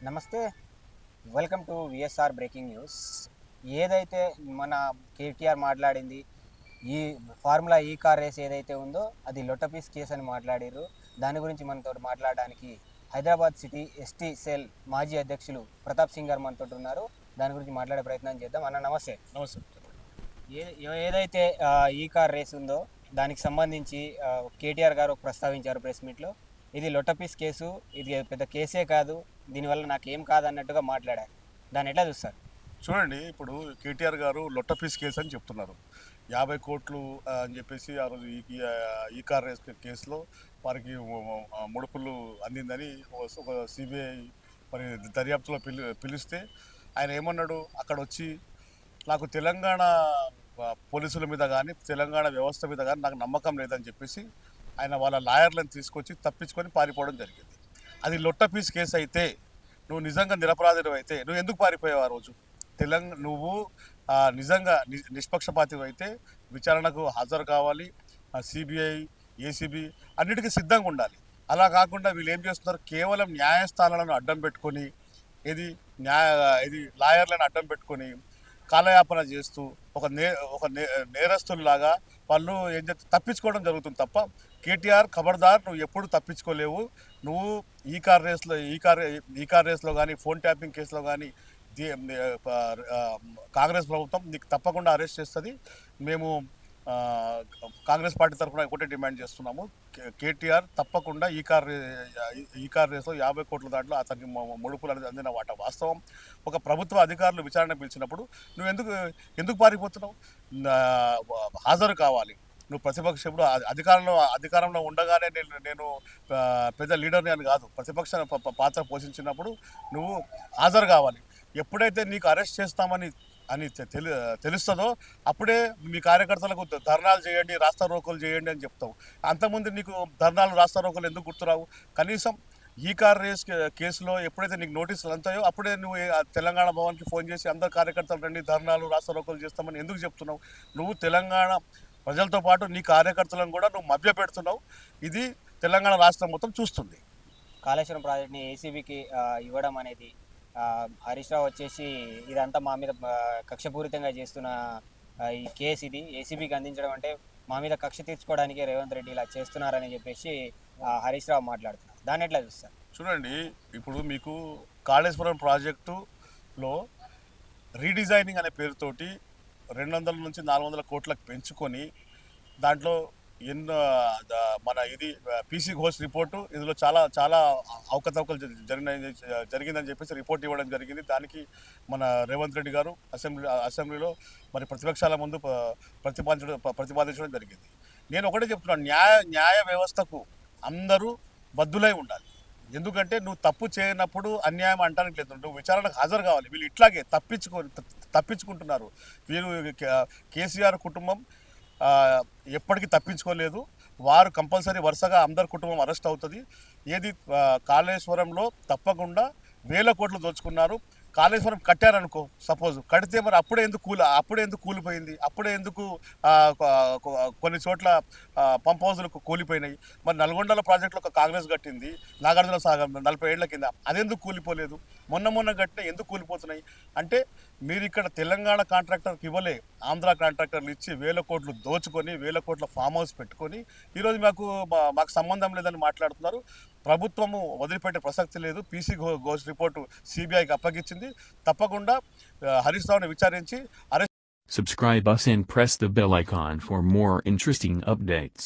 నమస్తే. Welcome to VSR breaking news. ఏదైతే మన కేటీఆర్ మాట్లాడింది, ఈ ఫార్ములా ఈ కార్ రేస్ ఏదైతే ఉందో అది లొట్టపీస్ కేసు అని మాట్లాడారు. దాని గురించి మనతో మాట్లాడడానికి హైదరాబాద్ సిటీ ఎస్టీ సెల్ మాజీ అధ్యక్షులు ప్రతాప్ సింగ్ గారు మనతో ఉన్నారు. దాని గురించి మాట్లాడే ప్రయత్నం చేద్దాం. అన్న నమస్తే. నమస్తే. ఏదైతే ఈ కార్ రేస్ ఉందో దానికి సంబంధించి కేటీఆర్ గారు ప్రస్తావించారు ప్రెస్ మీట్లో. ఇది లొట్టపీస్ కేసు, ఇది పెద్ద కేసే కాదు, దీనివల్ల నాకేం కాదన్నట్టుగా మాట్లాడారు. దాన్ని ఎట్లా చూస్తారు? చూడండి, ఇప్పుడు కేటీఆర్ గారు లొట్టపీస్ కేసు అని చెప్తున్నారు. 50 కోట్లు అని చెప్పేసి ఆ రోజు ఈ కార్ రేస్ కేసులో వారికి ముడుపులు అందిందని ఒక సిబిఐ మరి దర్యాప్తులో పిలిస్తే ఆయన ఏమన్నాడు, అక్కడ వచ్చి నాకు తెలంగాణ పోలీసుల మీద కానీ తెలంగాణ వ్యవస్థ మీద కానీ నాకు నమ్మకం లేదని చెప్పేసి ఆయన వాళ్ళ లాయర్లను తీసుకొచ్చి తప్పించుకొని పారిపోవడం జరిగింది. అది లొట్టపీస్ కేసు అయితే, నువ్వు నిజంగా నిరపరాధుడు అయితే నువ్వు ఎందుకు పారిపోయావు ఆ రోజు? నువ్వు నిజంగా నిష్పక్షపాతి అయితే విచారణకు హాజరు కావాలి. సిబిఐ, ఏసీబీ అన్నిటికీ సిద్ధంగా ఉండాలి. అలా కాకుండా వీళ్ళు ఏం చేస్తున్నారు, కేవలం న్యాయస్థానాలను అడ్డం పెట్టుకొని ఇది లాయర్లను అడ్డం పెట్టుకొని కాలయాపన చేస్తూ ఒక నేరస్తుల్లాగా వాళ్ళు ఏం చేస్తే తప్పించుకోవడం జరుగుతుంది తప్ప, కేటీఆర్ ఖబర్దార్, నువ్వు ఎప్పుడు తప్పించుకోలేవు. నువ్వు ఈ కార్ రేస్లో కానీ ఫోన్ ట్యాపింగ్ కేసులో కానీ కాంగ్రెస్ ప్రభుత్వం నీకు తప్పకుండా అరెస్ట్ చేస్తుంది. మేము కాంగ్రెస్ పార్టీ తరఫున ఒకటే డిమాండ్ చేస్తున్నాము, కేటీఆర్ తప్పకుండా ఈ కార్ రేస్లో 50 కోట్ల దాంట్లో అతనికి ముడుపులు అనేది అందిన వాట వాస్తవం. ఒక ప్రభుత్వ అధికారులు విచారణ పిలిచినప్పుడు నువ్వు ఎందుకు పారిపోతున్నావు? హాజరు కావాలి. నువ్వు ప్రతిపక్షం అధికారంలో ఉండగానే నేను పెద్ద లీడర్ని అని కాదు, ప్రతిపక్ష పాత్ర పోషించినప్పుడు నువ్వు హాజరు కావాలి. ఎప్పుడైతే నీకు అరెస్ట్ చేస్తామని తెలుస్తుందో అప్పుడే మీ కార్యకర్తలకు ధర్నాలు చేయండి, రాస్తారోకోలు చేయండి అని చెప్తావు. అంతకుముందు నీకు ధర్నాలు రాస్తారోకోలు ఎందుకు గుర్తురావు? కనీసం ఈ కార్ రేస్ కేసులో ఎప్పుడైతే నీకు నోటీసులు అంతాయో అప్పుడే నువ్వు తెలంగాణ భవన్కి ఫోన్ చేసి అందరు కార్యకర్తలు రండి, ధర్నాలు రాస్తారోకోలు చేస్తామని ఎందుకు చెప్తున్నావు? నువ్వు తెలంగాణ ప్రజలతో పాటు నీ కార్యకర్తలను కూడా నువ్వు మభ్య పెడుతున్నావు. ఇది తెలంగాణ రాష్ట్రం మొత్తం చూస్తుంది. కాళేశ్వరం ప్రాజెక్ట్ని ఏసీబీకి ఇవ్వడం అనేది, హరీష్ రావు వచ్చేసి ఇదంతా మా మీద కక్షపూరితంగా చేస్తున్న ఈ కేసు, ఇది ఏసీబీకి అందించడం అంటే మా మీద కక్ష తీర్చుకోవడానికి రేవంత్ రెడ్డి ఇలా చేస్తున్నారని చెప్పేసి హరీష్ రావు మాట్లాడుతున్నారు. దాన్ని ఎట్లా చూస్తారు? చూడండి, ఇప్పుడు మీకు కాళేశ్వరం ప్రాజెక్టులో రీడిజైనింగ్ అనే పేరుతోటి 200 నుంచి 400 కోట్లకు పెంచుకొని దాంట్లో మన ఇది పీసీ ఘోష్ రిపోర్టు, ఇందులో చాలా చాలా అవకతవకలు జరిగిందని చెప్పేసి రిపోర్ట్ ఇవ్వడం జరిగింది. దానికి మన రేవంత్ రెడ్డి గారు అసెంబ్లీలో మరి ప్రతిపక్షాల ముందు ప్రతిపాదించడం జరిగింది. నేను ఒకటే చెప్తున్నాను, న్యాయ వ్యవస్థకు అందరూ బద్దులై ఉండాలి. ఎందుకంటే నువ్వు తప్పు చేయనప్పుడు అన్యాయం అంటానికి లేదు, నువ్వు విచారణకు హాజరు కావాలి. వీళ్ళు ఇట్లాగే తప్పించుకుంటున్నారు. వీళ్ళు కేసీఆర్ కుటుంబం ఎప్పటికీ తప్పించుకోలేదు. వారు కంపల్సరీ వరుసగా అందరి కుటుంబం అరెస్ట్ అవుతుంది. ఏది కాళేశ్వరంలో తప్పకుండా 1000 కోట్లు దోచుకున్నారు. కాళేశ్వరం కట్టారనుకో, సపోజ్ కడితే మరి అప్పుడే ఎందుకు కూలిపోయింది? అప్పుడే ఎందుకు కొన్ని చోట్ల పంప్ హౌజులకు కూలిపోయినాయి? మరి నల్గొండల ప్రాజెక్టులో ఒక కాంగ్రెస్ కట్టింది, నాగార్జున సాగర్ 40 ఏళ్ల కింద, అదెందుకు కూలిపోలేదు? మొన్న కట్టిన ఎందుకు కూలిపోతున్నాయి? అంటే మీరు ఇక్కడ తెలంగాణ కాంట్రాక్టర్కి ఇవ్వలే, ఆంధ్ర కాంట్రాక్టర్లు ఇచ్చి 1000 కోట్లు దోచుకొని 1000 కోట్ల ఫామ్ హౌస్ పెట్టుకొని ఈరోజు మాకు సంబంధం లేదని మాట్లాడుతున్నారు. ప్రభుత్వము వదిలిపెట్టే ప్రసక్తి లేదు. పీసీ ఘోష్ రిపోర్టు సిబిఐకి అప్పగించింది. తప్పకుండా హరీష్ రావుని విచారించి Subscribe us and press the bell icon for more interesting updates.